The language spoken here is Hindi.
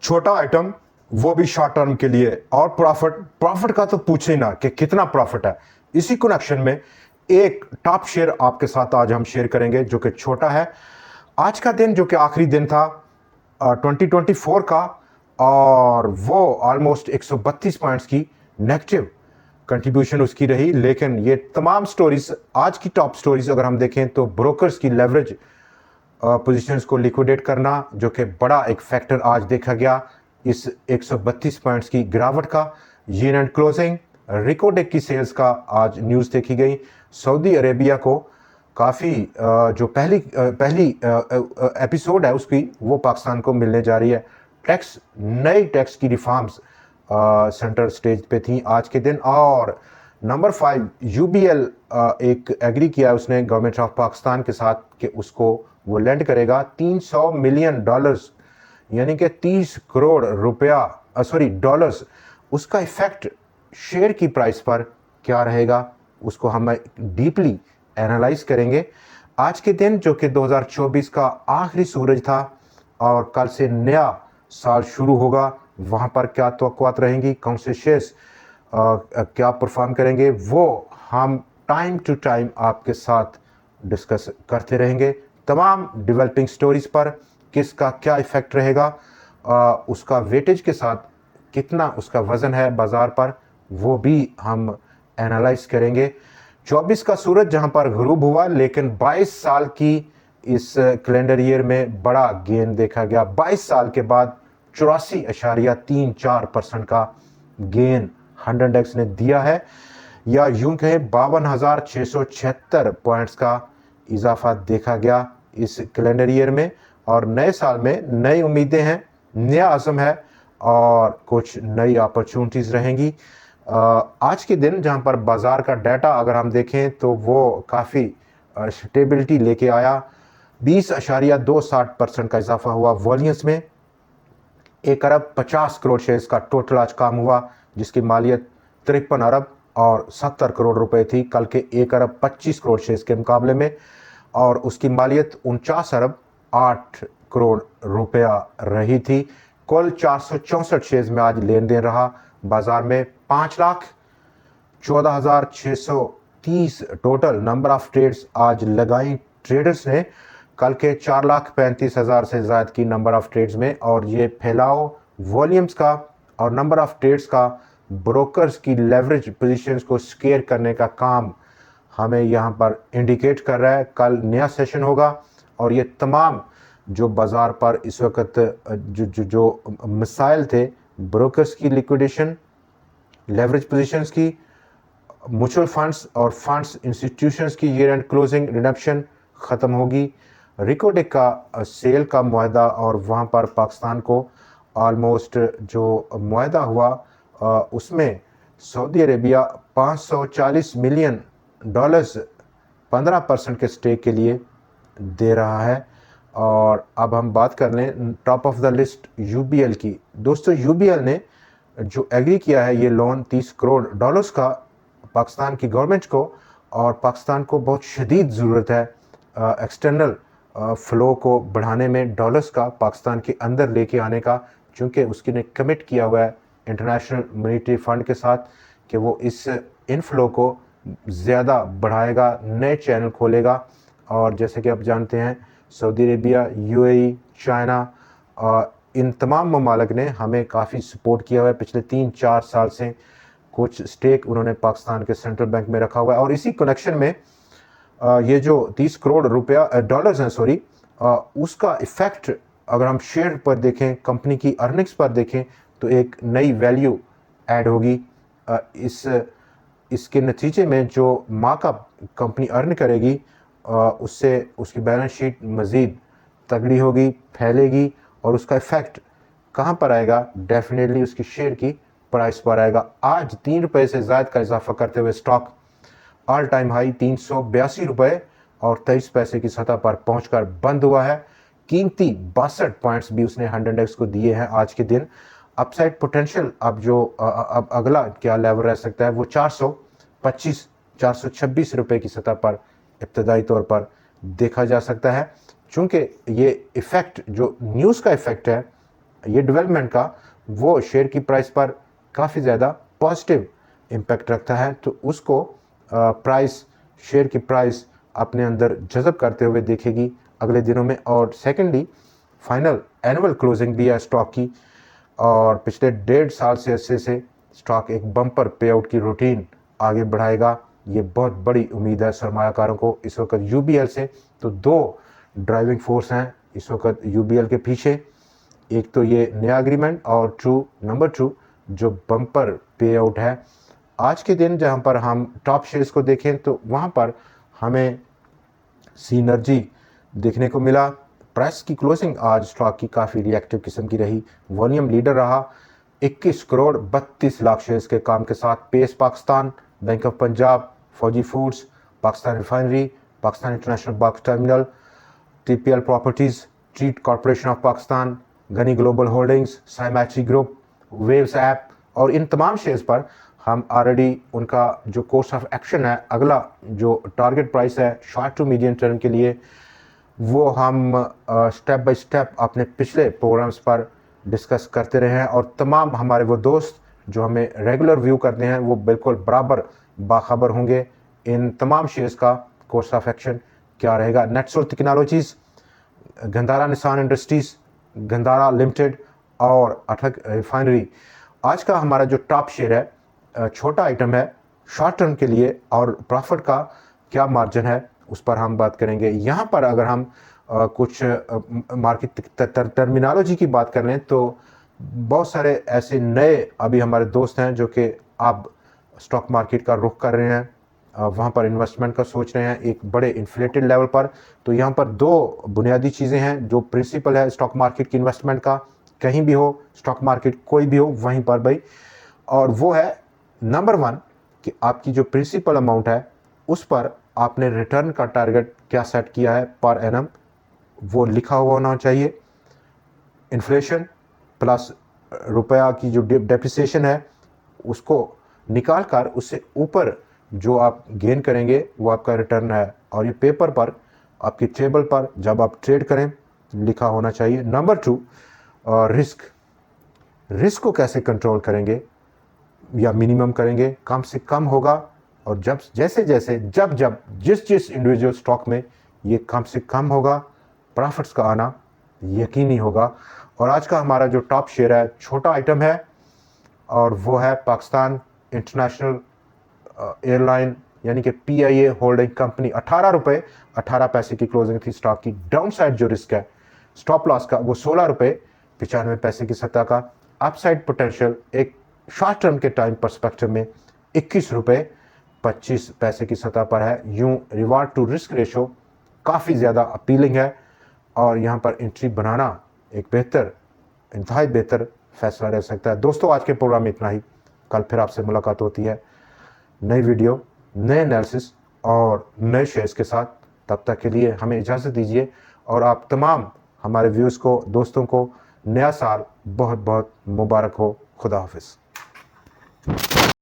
छोटा आइटम, वो भी शॉर्ट टर्म के लिए, और प्रॉफिट का तो पूछे ना कि कितना प्रॉफिट है। इसी कनेक्शन में एक टॉप शेयर आपके साथ आज हम शेयर करेंगे जो कि छोटा है। आज का दिन जो कि आखिरी दिन था 2024 का, और वो ऑलमोस्ट 132 पॉइंट्स की नेगेटिव कंट्रीब्यूशन उसकी रही। लेकिन ये तमाम स्टोरीज, आज की टॉप स्टोरीज अगर हम देखें तो ब्रोकर्स की लेवरेज पोजीशंस को लिक्विडेट करना, जो कि बड़ा एक फैक्टर आज देखा गया इस 132 पॉइंट्स की गिरावट का। ईयर एंड क्लोजिंग, रिकोडेक की सेल्स का आज न्यूज़ देखी गई। सऊदी अरेबिया को काफ़ी जो पहली एपिसोड है उसकी, वो पाकिस्तान को मिलने जा रही है। नई टैक्स की रिफॉर्म्स सेंटर स्टेज पे थी आज के दिन। और नंबर 5 यूबीएल एक एग्री किया उसने गवर्नमेंट ऑफ पाकिस्तान के साथ कि उसको वो लेंड करेगा $300 मिलियन, यानी कि 30 करोड़ रुपया डॉलर्स। उसका इफेक्ट शेयर की प्राइस पर क्या रहेगा, उसको हम डीपली एनालाइज करेंगे आज के दिन, जो कि 2024 का आखिरी सूरज था और कल से नया साल शुरू होगा। वहाँ पर क्या तवक्कुआत रहेंगी, कौन से शेयर्स क्या परफॉर्म करेंगे, वो हम टाइम टू टाइम आपके साथ डिस्कस करते रहेंगे। तमाम डेवलपिंग स्टोरीज पर किसका क्या इफेक्ट रहेगा, उसका वेटेज के साथ कितना उसका वजन है बाजार पर, वो भी हम एनालाइज करेंगे। 24 का सूरज जहां पर गुरूब हुआ, लेकिन 22 साल की इस कैलेंडर ईयर में बड़ा गेन देखा गया। 22 साल के बाद 84.34% का गेन 100x ने दिया है, या यूं कहें 52,676 पॉइंट्स का इजाफा देखा गया इस कैलेंडर ईयर में। और नए साल में नई उम्मीदें हैं, नया आज़म है और कुछ नई अपॉर्चुनिटीज़ रहेंगी। आज के दिन जहां पर बाजार का डाटा अगर हम देखें तो वो काफ़ी स्टेबिलिटी लेके आया। 20.62% का इजाफा हुआ वॉल्यूम्स में। 1 अरब 50 करोड़ शेयर्स का टोटल आज काम हुआ, जिसकी मालियत 53 अरब और 70 करोड़ रुपए थी कल के 1 अरब 25 करोड़ शेयर्स के मुकाबले में। और उसकी मालियत 49 अरब 8 करोड़ रुपया रही थी। कुल 464 शेयर्स में आज लेन देन रहा बाजार में। 5,14,630 टोटल नंबर ऑफ ट्रेड्स आज लगाई ट्रेडर्स ने कल के 4,35,000 से ज़्यादा की नंबर ऑफ ट्रेड्स में। और ये फैलाव वॉल्यूम्स का और नंबर ऑफ ट्रेड्स का ब्रोकर्स की लेवरेज पोजीशंस को स्केयर करने का काम हमें यहाँ पर इंडिकेट कर रहा है। कल नया सेशन होगा और ये तमाम जो बाज़ार पर इस वक्त जो मसाइल थे, ब्रोकर्स की लिक्विडेशन, लेवरेज पोजीशंस की, म्यूचुअल फंड्स और फंड्स इंस्टीट्यूशंस की ईयर एंड क्लोजिंग रिडम्पशन ख़त्म होगी। रिकोडेक का सेल का मुआहदा, और वहाँ पर पाकिस्तान को ऑलमोस्ट जो मुआहदा हुआ उसमें सऊदी अरेबिया $540 मिलियन 15% के स्टेक के लिए दे रहा है। और अब हम बात कर लें top of the list UBL की। दोस्तों, यूबीएल ने जो एग्री किया है ये लोन $30 करोड़ का पाकिस्तान की गवर्नमेंट को, और पाकिस्तान को बहुत शदीद ज़रूरत है एक्सटर्नल फ़्लो को बढ़ाने में, डॉलर्स का पाकिस्तान के अंदर लेके आने का, चूँकि उसकी ने कमिट किया हुआ है इंटरनेशनल मॉनेटरी फंड के साथ कि वो इस इनफ्लो को ज़्यादा बढ़ाएगा, नए चैनल खोलेगा। और जैसे कि आप जानते हैं सऊदी अरेबिया, यूएई, चाइना, इन तमाम ममालिक ने हमें काफ़ी सपोर्ट किया हुआ है पिछले 3-4 साल से। कुछ स्टेक उन्होंने पाकिस्तान के सेंट्रल बैंक में रखा हुआ है। और इसी कनेक्शन में ये जो 30 करोड़ रुपया डॉलर्स हैं उसका इफ़ेक्ट अगर हम शेयर पर देखें, कंपनी की अर्निंग्स पर देखें, तो एक नई वैल्यू ऐड होगी। इसके नतीजे में जो मार्कअप कंपनी अर्न करेगी उससे उसकी बैलेंस शीट मज़ीद तगड़ी होगी, फैलेगी, और उसका इफ़ेक्ट कहाँ पर आएगा, डेफिनेटली उसकी शेयर की प्राइस पर आएगा। आज 3 रुपये से ज़्यादा का इजाफा करते हुए स्टॉक ऑल टाइम हाई 382 रुपये और 23 पैसे की सतह पर पहुंचकर बंद हुआ है। कीमती 62 पॉइंट्स भी उसने 100x को दिए हैं आज के दिन। अपसाइड पोटेंशियल अब अगला क्या लेवल रह सकता है, वो 426 रुपये की सतह पर इब्तदाई तौर पर देखा जा सकता है। चूँकि ये इफ़ेक्ट जो न्यूज़ का इफ़ेक्ट है ये डेवलपमेंट का वो शेयर की प्राइस पर काफ़ी ज़्यादा पॉजिटिव इम्पैक्ट रखता है, तो उसको प्राइस, शेयर की प्राइस अपने अंदर जज़ब करते हुए देखेगी अगले दिनों में। और सेकेंडली फाइनल एनुअल क्लोजिंग भी है स्टॉक की, और पिछले 1.5 साल से अरसे से स्टॉक एक बम्पर पे आउट की रूटीन आगे बढ़ाएगा। ये बहुत बड़ी उम्मीद है सरमायाकारों को इस वक्त यूबीएल से। तो दो ड्राइविंग फोर्स हैं इस वक्त यूबीएल के पीछे, एक तो ये नया एग्रीमेंट और नंबर 2 जो बम्पर पे आउट है। आज के दिन जहां पर हम टॉप शेयर्स को देखें तो वहां पर हमें सीनर्जी देखने को मिला। प्राइस की क्लोजिंग आज स्टॉक की काफ़ी रिएक्टिव किस्म की रही। वॉल्यूम लीडर रहा 21 करोड़ 32 लाख शेयर्स के काम के साथ। Pace Pakistan, bank of Punjab, Fauji foods, Pakistan refinery, Pakistan international bus terminal, TPL properties, treat corporation of Pakistan, Ghani global holdings, Symmetry group, waves app, और इन तमाम शेयर्स पर हम ऑलरेडी उनका जो कोर्स ऑफ एक्शन है, अगला जो टारगेट प्राइस है शॉर्ट टू मीडियम टर्म के लिए, वो हम स्टेप बाय स्टेप अपने पिछले प्रोग्राम्स पर डिस्कस करते रहे हैं। और तमाम हमारे वो दोस्त जो हमें रेगुलर व्यू करते हैं वो बिल्कुल बराबर बाखबर होंगे इन तमाम शेयर्स का कोर्स ऑफ एक्शन क्या रहेगा। NetSol technologies, Gandhara Nissan industries, Gandhara limited और अटक रिफाइनरी। आज का हमारा जो टॉप शेयर है, छोटा आइटम है शॉर्ट टर्म के लिए, और प्रॉफिट का क्या मार्जिन है उस पर हम बात करेंगे। यहाँ पर अगर हम कुछ मार्केट टर्मिनोलॉजी की बात कर लें तो बहुत सारे ऐसे नए अभी हमारे दोस्त हैं जो कि अब स्टॉक मार्केट का रुख कर रहे हैं, वहाँ पर इन्वेस्टमेंट का सोच रहे हैं एक बड़े इन्फ्लेटेड लेवल पर। तो यहाँ पर दो बुनियादी चीज़ें हैं जो प्रिंसिपल है स्टॉक मार्केट की इन्वेस्टमेंट का, कहीं भी हो स्टॉक मार्केट कोई भी हो वहीं पर भाई, और वो है नंबर 1 कि आपकी जो प्रिंसिपल अमाउंट है उस पर आपने रिटर्न का टारगेट क्या सेट किया है पर एनम, वो लिखा हुआ होना चाहिए। इन्फ्लेशन प्लस रुपया की जो डेप्रिसिएशन है उसको निकाल कर उससे ऊपर जो आप गेन करेंगे वो आपका रिटर्न है, और ये पेपर पर आपकी टेबल पर जब आप ट्रेड करें लिखा होना चाहिए। नंबर 2 रिस्क को कैसे कंट्रोल करेंगे या मिनिमम करेंगे, कम से कम होगा, और जब जिस इंडिविजुअल स्टॉक में ये कम से कम होगा प्रॉफिट्स का आना यकीनी होगा। और आज का हमारा जो टॉप शेयर है छोटा आइटम है, और वो है पाकिस्तान इंटरनेशनल एयरलाइन यानी कि पीआईए होल्डिंग कंपनी। 18 रुपये 18 पैसे की क्लोजिंग थी स्टॉक की। डाउन साइड जो रिस्क है स्टॉप लॉस का वो 16 रुपये 95 पैसे की सतह का। अपसाइड पोटेंशियल एक शॉर्ट टर्म के टाइम पर्सपेक्टिव में 21 रुपये 25 पैसे की सतह पर है। यूं रिवार्ड टू रिस्क रेशो काफ़ी ज़्यादा अपीलिंग है, और यहाँ पर एंट्री बनाना एक बेहतर, इंतहाई बेहतर फैसला रह सकता है। दोस्तों आज के प्रोग्राम में इतना ही, कल फिर आपसे मुलाकात होती है नई वीडियो, नए एनालिसिस और नए शेयर्स के साथ। तब तक के लिए हमें इजाज़त दीजिए, और आप तमाम हमारे व्यूज़ को, दोस्तों को नया साल बहुत बहुत मुबारक हो। खुदा हाफिज़।